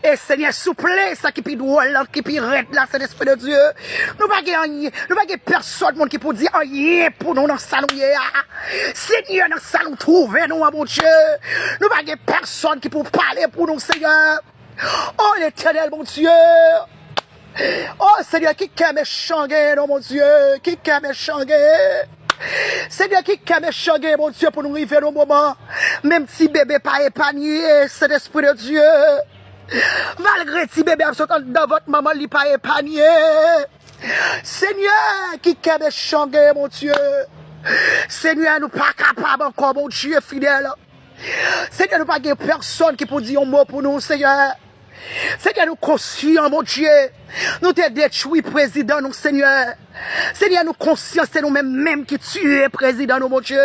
Et Seigneur, souple, ça qui est drôle, qui est raide là, c'est l'Esprit de Dieu. Nous pas gagner, nous pas gagner personne monde qui peut dire rien pour nous dans le salon. Seigneur, dans le salon, trouvez nous, mon Dieu. Nous pas gagner personne qui peut parler pour nous, Seigneur. Oh, l'Éternel, mon Dieu. Oh, Seigneur, qui est méchant, non, mon Dieu. Qui est méchant, Seigneur, qui est méchant, mon Dieu, pour nous arriver au moment. Même si bébé pas épargné, c'est l'Esprit de Dieu. Malgré si bébé absolument dans votre maman, il pas épargné. Seigneur, qui est méchant, mon Dieu. Seigneur, nous pas capables encore, mon Dieu, fidèle. Seigneur, nous pas personne qui peut dire un mot pour nous, Seigneur. Seigneur, nous conscients, mon Dieu. Nous te détruit, président, nous, Seigneur. Seigneur, nous conscients, c'est nous-mêmes qui tuons, président, nous, mon Dieu.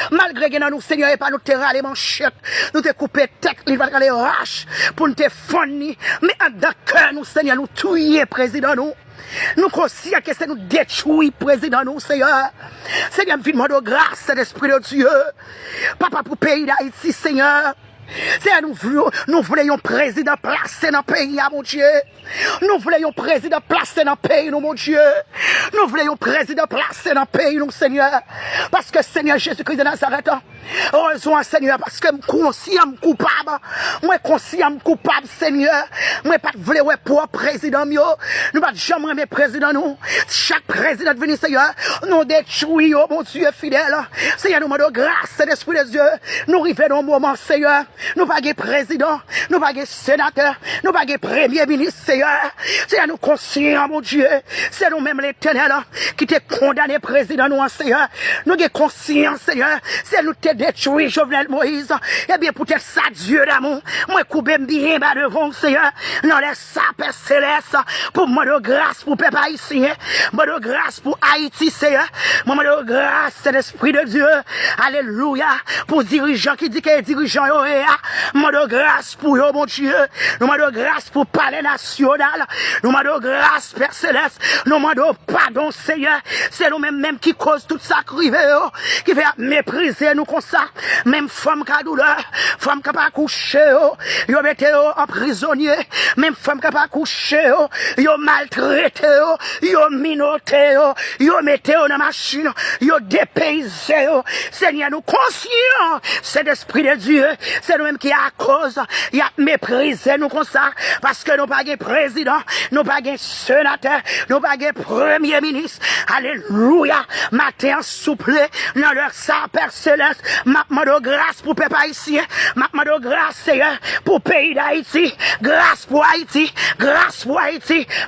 Malgré que nous, Seigneur, et pas nous te râler manchette. Nous te couper tête, nous te les raches pour nous te fournir. Mais en d'accord, nous, Seigneur, nous tuons, président, nous. Nous conscients que c'est nous détruire, président, nous, Seigneur. Seigneur, viens de grâce, l'Esprit de Dieu. Papa, pour le pays d'Haïti, Seigneur. C'est nous voulons un président placé dans le pays, mon Dieu. Nous voulons un président placé dans le pays, mon Dieu. Nous voulons un président placé dans le pays, nous, Seigneur. Parce que Seigneur Jésus-Christ de Nazareth, heureusement, Seigneur, parce que je suis conscient, coupable. Moi, conscient, coupable, Seigneur. Moi, pas de vouloir pour président, nous pas jamais aimer président, nous. Chaque président venu, Seigneur, nous détruisons, mon Dieu fidèle. Seigneur, nous demandons grâce, l'Esprit de Dieu. Nous arrivons dans un moment, Seigneur. Nous pas de président, nous pas de sénateur, nous pas de premier ministre, Seigneur. Seigneur, nous conscients, mon Dieu. C'est nous-mêmes l'Éternel qui t'es condamné président, nous, Seigneur. Nous sommes conscients, Seigneur. C'est nous te détruit, Jovenel Moïse. Eh bien, peut-être ça, Dieu d'amour. Moi, couper bien bas devant, Seigneur. Non, laisse ça, Père Céleste. Pour moi de grâce pour Peuple haïtien. Moi de grâce pour Haïti, Seigneur. Moi de grâce, c'est l'Esprit de Dieu. Alléluia. Pour dirigeants qui dit que dirigeants, moi de grâce pour eux, mon Dieu. Nous de grâce pour parler national. Nous de grâce, Père Céleste. Nous de pardon, Seigneur. C'est nous-mêmes qui cause tout ça qui fait mépriser nous comme ça. Même femme qui a douleur, femme qui n'a pas couché, yo mettez en prisonnier. Même femme qui n'a pas couché, yo maltraité, yo minoté, yo mettez dans la machine, yo dépaysé. Seigneur, nous conscients, c'est l'Esprit de Dieu. C'est nous-mêmes qui a cause, il a méprisé nous comme ça, parce que nous pas de président, nous pas de sénateur, nous pas de premier ministre. Alléluia, matin souple, dans leur sang, Père Céleste, ma de grâce pour peuple haïtien, ma de grâce, Seigneur, pour le pays d'Haïti, grâce pour Haïti,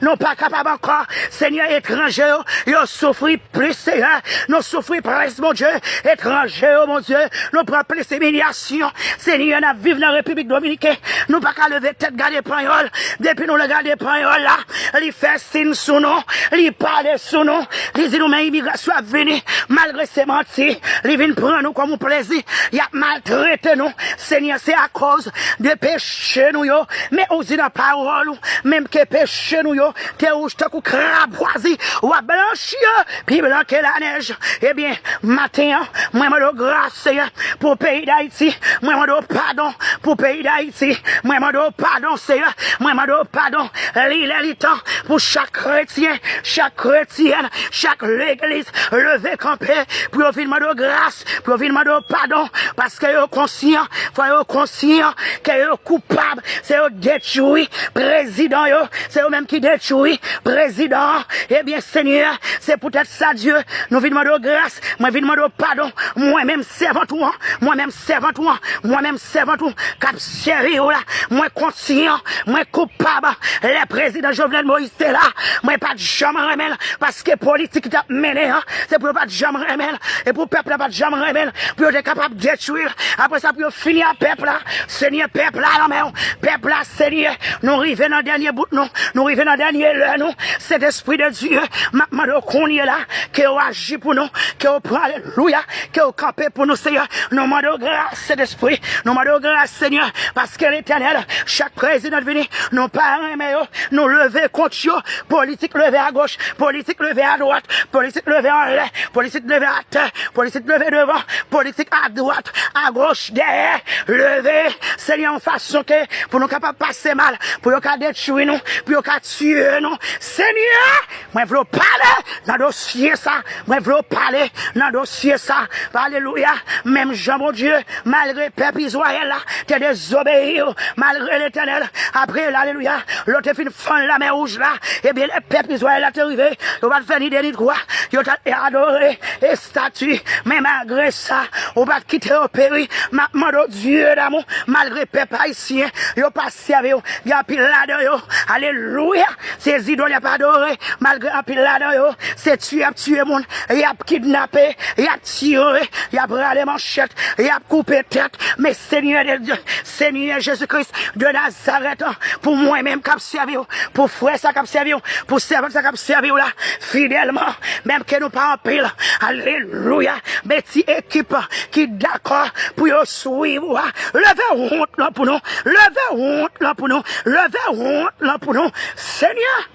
non pas capable encore, Seigneur, étranger, ils souffrent plus, Seigneur, nous souffrons plus, mon Dieu, étranger, mon Dieu, nous prenons plus d'humiliation, Seigneur, nous vivons dans la République Dominicaine, nous pas qu'à lever tête, garder pagnol, depuis nous le garder pagnol là, il fait signe sous nous, il parle sous nous, il dit nous, mais immigration a venu, malgré ses mentis, il vient prendre nous comme un plaisir, il a maltraité nous, Seigneur, c'est à cause de péché nous, mais aussi dans la parole, même que péché nous, t'es rouge, t'es craboisi, ou à blanchir, puis blanquer la neige, eh bien, matin, moi, je grâce, Seigneur, pour le pays d'Haïti, moi, je pardon pour le pays d'Haïti, moi, je pardon, Seigneur, moi, je pardon, l'île est temps pour chaque chrétien, chaque chrétienne, chaque l'église, lever campé, pour venir de grâce, pour venir de pardon, parce que vous conscient, faut conscient que vous coupable, c'est vous détruit, président, c'est vous-même qui détruit, président, eh bien, Seigneur, c'est peut-être ça, Dieu, nous venons de grâce, moi, venons de pardon, moi-même, servant toi, moi-même, servant toi, moi-même, servant toi, cap sérieux là, moi, conscient, moi, coupable, les présidents Jovenel Moïse, c'est là, moi, pas de jamais remède, parce que politique t'a mené, hein, c'est pour pas de jamais remède, et pour peuple, pas de jamais remède, pour être capable de détruire, après ça, pour finir à peuple là, Seigneur, peuple là, non, mais, peuple là, Seigneur, nous arrivons dans le dernier bout, nous arrivons dans le dernier l'heure, nous, cet esprit de Dieu, maintenant, qu'on y est là, qui agit pour nous, qui prend, alléluia, qui campé pour nous, Seigneur, nous demandons grâce, cet esprit, nous demandons grâce, Seigneur, parce que l'Éternel, chaque président venu, nous parents, mais nous lever contre eux, politique lever à gauche, politique lever à droite, politique lever en l'air, politique lever à terre, politique lever devant, politique politique à droite, à gauche, derrière, lever, Seigneur, en façon que pour nous capables de passer mal, pour nous détruire nous, pour nous tuer nous. Seigneur, moi je veux parler dans le dossier ça, moi je veux parler dans le dossier ça. Alléluia, même Jean mon Dieu, malgré peuple Israël là, t'es désobéi, malgré l'Éternel. Après, alléluia, l'autre fin de la mer rouge là, eh bien le peuple Israël là t'est arrivé, on va faire ni de quoi, il t'a adoré et statue, mais malgré ça, on va quitter au péri, ma Dieu d'amour, malgré peuple haïtien, il pas servi, il y a pile là-dedans, alléluia, ces idoles pas adoré, malgré un pile là-dedans, c'est tué monde, il a kidnappé, il a tiré, il a brûlé les manchettes, il a coupé tête, mais Seigneur de Dieu, Seigneur Jésus-Christ de Nazareth, pour moi-même qui servi, pour frère ça qui servi, pour servant ça qui servi là, fidèlement, même que nous pas en pile, alléluia, mais si équipe qui d'accord pour suivre, levez honte là pour nous, levez honte là pour nous, levez honte là pour nous, Seigneur.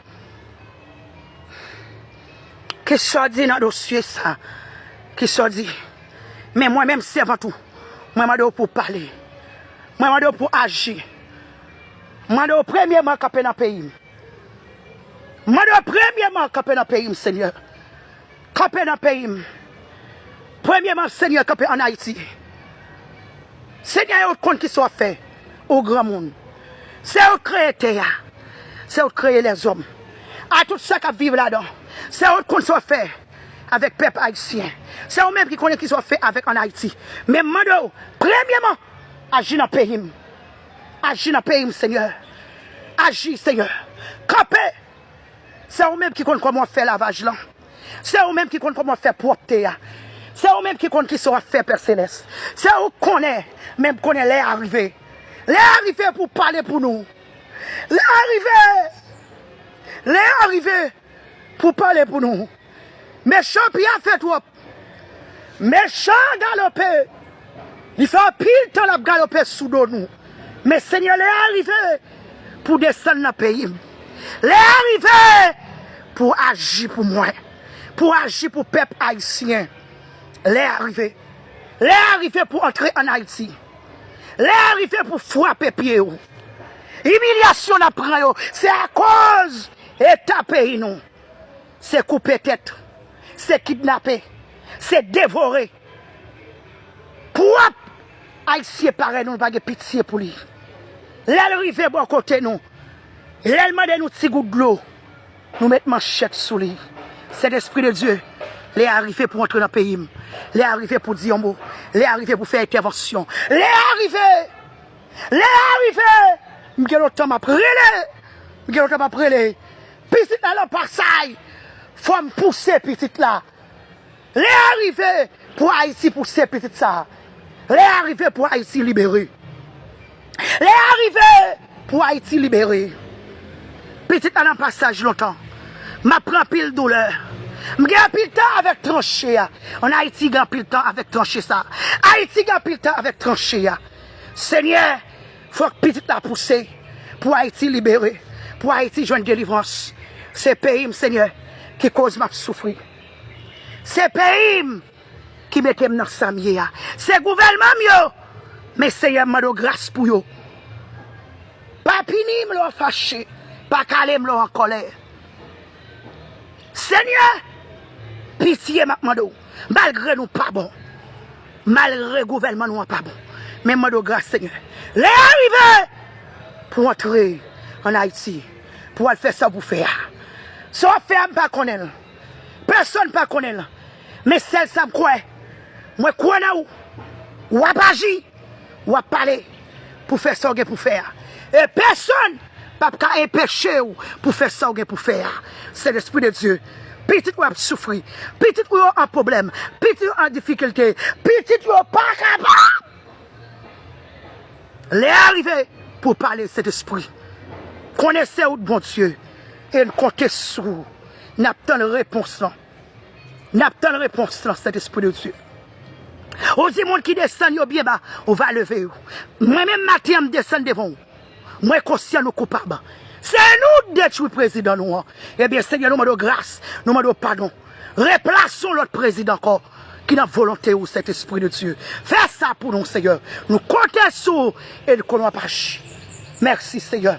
Qu'est-ce que ça dit dans le dossier ça? Qu'est-ce que ça dit? Mais moi-même, c'est avant tout. Moi, je pour parler. Moi, je pour agir. Moi, je premièrement camper dans le pays. Moi, je premièrement camper dans le pays, Seigneur. Camper dans le pays. Premièrement, Seigneur, camper en Haïti. Seigneur, il y a autre compte qui soit fait au grand monde. C'est au créer terre. C'est au créer les hommes. À tout ça qui vivent là-dedans. C'est autre compte qui soit fait avec le peuple haïtien. C'est eux-mêmes qui connaissent qui soit fait avec en Haïti. Mais Mando, premièrement, agis dans le pays. Agis dans le pays, Seigneur. Agis, Seigneur. Campé. C'est eux-mêmes qui connaissent comment faire lavage là. C'est eux-mêmes qui connaissent comment faire propreté. C'est eux-mêmes qui connaissent qui soit fait Père Céleste. C'est eux qui connaissent, même connaissent les arrivés. Les arrivés pour parler pour nous. Les arrivés pour parler pour nous. Méchant puis a fait trop. Méchant galopé. Il fait un pile temps la galopé sous nous. Mais Seigneur, les arrivés pour descendre dans le pays. Les arrivés pour agir pour moi. Pour agir pour le peuple haïtien. Les arrivés. Les arrivés pour entrer en Haïti. Les arrivés pour frapper pied. Humiliation d'après. C'est à cause État pays nous. C'est couper tête. C'est kidnapper. C'est dévorer. Pour Haïtien pareil, nous n'avons pas de pitié pour lui. L'arrivée bon côté nous. L'ellement de nous petit goutte de l'eau. Nous mettons manchette sous lui. C'est l'esprit de Dieu. Les arrivés pour entrer dans le pays. Les arrivés pour dire un mot. Les arrivés pour faire intervention. Les arrivés. Les arrivés. Je vais le temps à prêler. Je vais le temps à prêler. Petit dans le passage. Faut me pousser petit là. Les arrivés pour Haïti pousser petit ça. Les arrivés pour Haïti libérer. Les arrivés pour Haïti libérer. Petit dans le passage longtemps. Ma prend pile douleur. M'gagne pile temps avec tranché. En Haïti gagne pile temps avec tranché ça. Haïti gagne pile temps avec tranché. Seigneur, faut que petit la pousser pour Haïti libérer, pour Haïti joindre délivrance. C'est pays, Seigneur, qui cause ma souffrir. C'est pays qui mette dans sa mienne. C'est gouvernement, mais Seigneur m'a donné grâce pour eux. Pas pini me fâché, pas calé me en colère. Seigneur, pitié m'a demandé, malgré nous pas bon, malgré le gouvernement nous pas bon, mais m'a donné grâce Seigneur. Les arrivés pour entrer en Haïti, pour faire ça pour faire. Ça fait pas connaître. Personne pas connaître. Mais celle ça me croit. Moi crois dans ou agir, ou parler pour faire ça pour faire. Et personne pas empêcher pour faire ça pour faire. C'est l'esprit de Dieu. Petit ou a souffrir, petit ou a un problème, petit ou en difficulté, petit ou pas capable. Les arrivés pour parler cet esprit. Connaissez où bon Dieu et comptez sur vous. N'attend la réponse là. N'attend la réponse là, cet esprit de Dieu. Aux gens qui descendent bien bas, on va lever. Moi-même, matin, je descends devant vous. Moi, conscient, nous coupables. C'est nous détruire le président. Nous. Eh bien, Seigneur, nous demandons grâce, nous demandons pardon. Replaçons l'autre président encore qui n'a volonté ou cet esprit de Dieu. Fais ça pour nous, Seigneur. Nous comptons sur et nous ne pas. Merci, Seigneur.